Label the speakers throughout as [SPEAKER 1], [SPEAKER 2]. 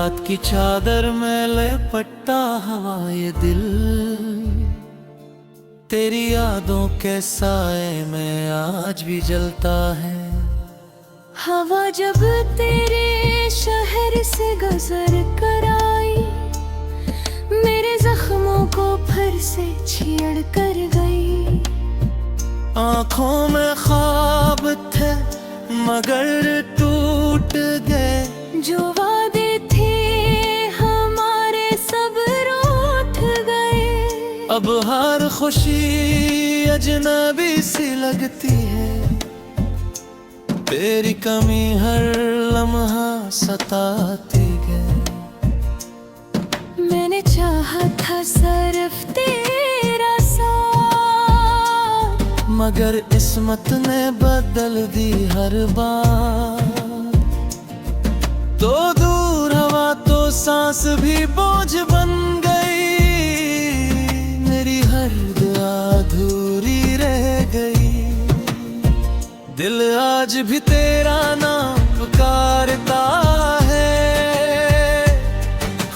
[SPEAKER 1] रात की चादर में लिपटा हवा ये दिल, तेरी यादों के साए में आज भी जलता है।
[SPEAKER 2] हवा जब तेरे शहर से गुजर कर आई, मेरे जख्मों को फिर से छेड़ कर गई।
[SPEAKER 1] आँखों में ख्वाब थे मगर टूट गए,
[SPEAKER 2] जो वादे थे हमारे सब रूठ गए।
[SPEAKER 1] अब हर खुशी अजनबी सी लगती है, तेरी कमी हर लम्हा सताती है।
[SPEAKER 2] मैंने चाहा था सिर्फ तेरा साथ,
[SPEAKER 1] मगर किस्मत ने बदल दी हर बार। तो दूर हवा तो सांस भी बोझ बन गई, मेरी हर दुआ अधूरी रह गई। दिल आज भी तेरा नाम पुकारता है,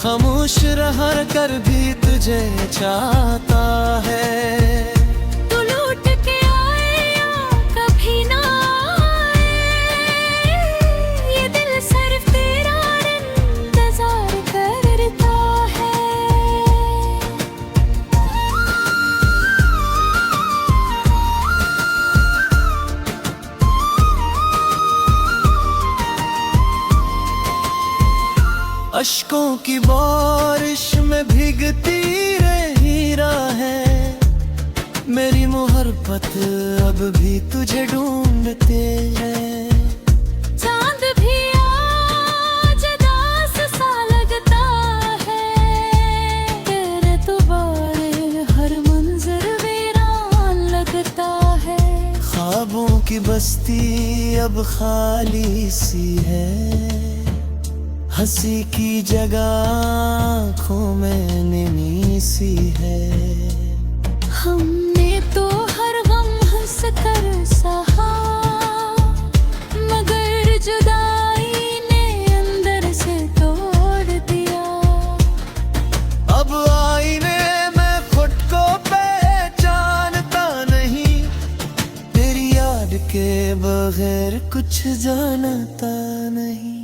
[SPEAKER 1] खामोश रह कर भी तुझे चाहता है।
[SPEAKER 2] तू लौट के आए या कभी ना आए, ये दिल सिर्फ तेरा इंतजार करता है।
[SPEAKER 1] अश्कों की बारिश में भीगती रही राहें, मेरी मोहब्बत अब भी तुझे ढूंढते हैं।
[SPEAKER 2] चांद भी आज दास सा लगता है, तेरे दुबारे हर मंजर वीरान लगता है।
[SPEAKER 1] ख्वाबों की बस्ती अब खाली सी है, हंसी की जगह आँखों में नमी सी है।
[SPEAKER 2] हमने तो हर गम हंस कर सहा, मगर जुदाई ने अंदर से तोड़ दिया।
[SPEAKER 1] अब आईने में खुद को पहचानता नहीं, तेरी याद के बगैर कुछ जानता नहीं।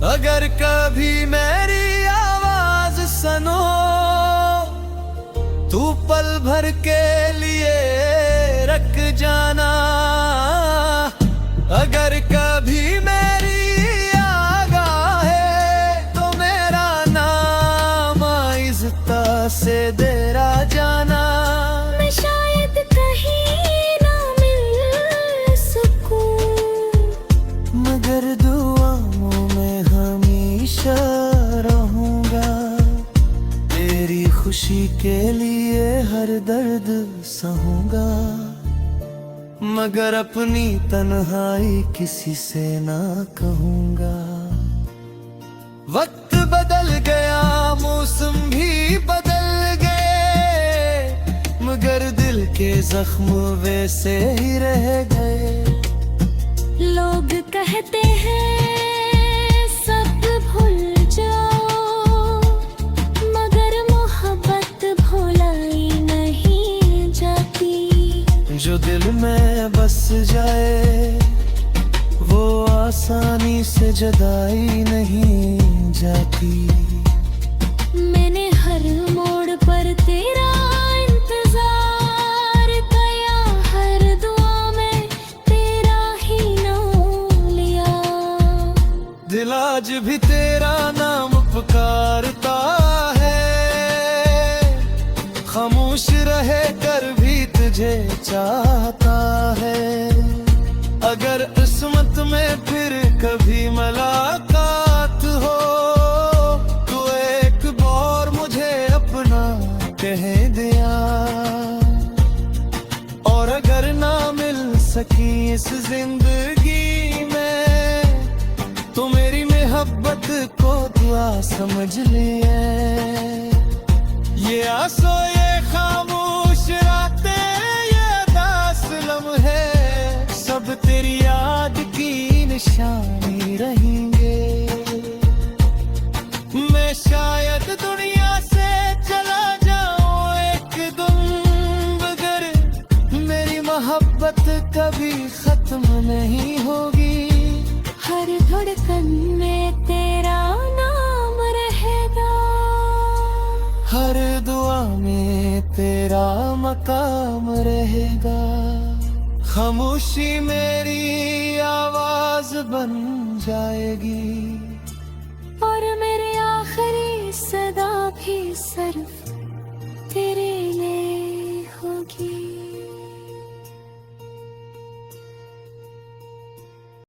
[SPEAKER 1] अगर कभी मेरी आवाज सुनो, तू पल भर के लिए रख जाना। अगर कभी मेरी आगाह है, तो मेरा नाम इज़्ज़त से तेरा जाना।
[SPEAKER 2] मैं शायद कहीं ना मिल सकूं,
[SPEAKER 1] मगर दुआओं में हमेशा रहूंगा, तेरी खुशी के लिए हर दर्द सहूंगा। मगर अपनी तन्हाई किसी से ना कहूंगा। वक्त बदल गया, मौसम भी बदल गए, मगर दिल के जख्म वैसे ही रह गए।
[SPEAKER 2] लोग कहते हैं सब भूल जाओ, मगर मोहब्बत भुलाई नहीं जाती।
[SPEAKER 1] जो दिल में बस जाए वो आसानी से जुदाई नहीं जाती।
[SPEAKER 2] मैंने हर मोड़ पर तेरा इंतजार किया, हर दुआ में तेरा ही नाम लिया।
[SPEAKER 1] दिल आज भी तेरा नाम पुकारता है, खामोश रहे कर भी तुझे चाहता है। अगर किस्मत में फिर कभी मुलाकात हो, तो एक बार मुझे अपना कह दिया। और अगर ना मिल सकी इस जिंदगी में, तो मेरी मोहब्बत को दुआ समझ लिए। ये आंसू ये खामोश रातें ये दास लम्हे, सब तेरी याद की निशानी रहेंगे। कभी खत्म नहीं होगी।
[SPEAKER 2] हर धड़कन में तेरा नाम रहेगा,
[SPEAKER 1] हर दुआ में तेरा मकाम रहेगा। खामोशी मेरी आवाज बन जाएगी,
[SPEAKER 2] और मेरी आखिरी सदा भी सिर्फ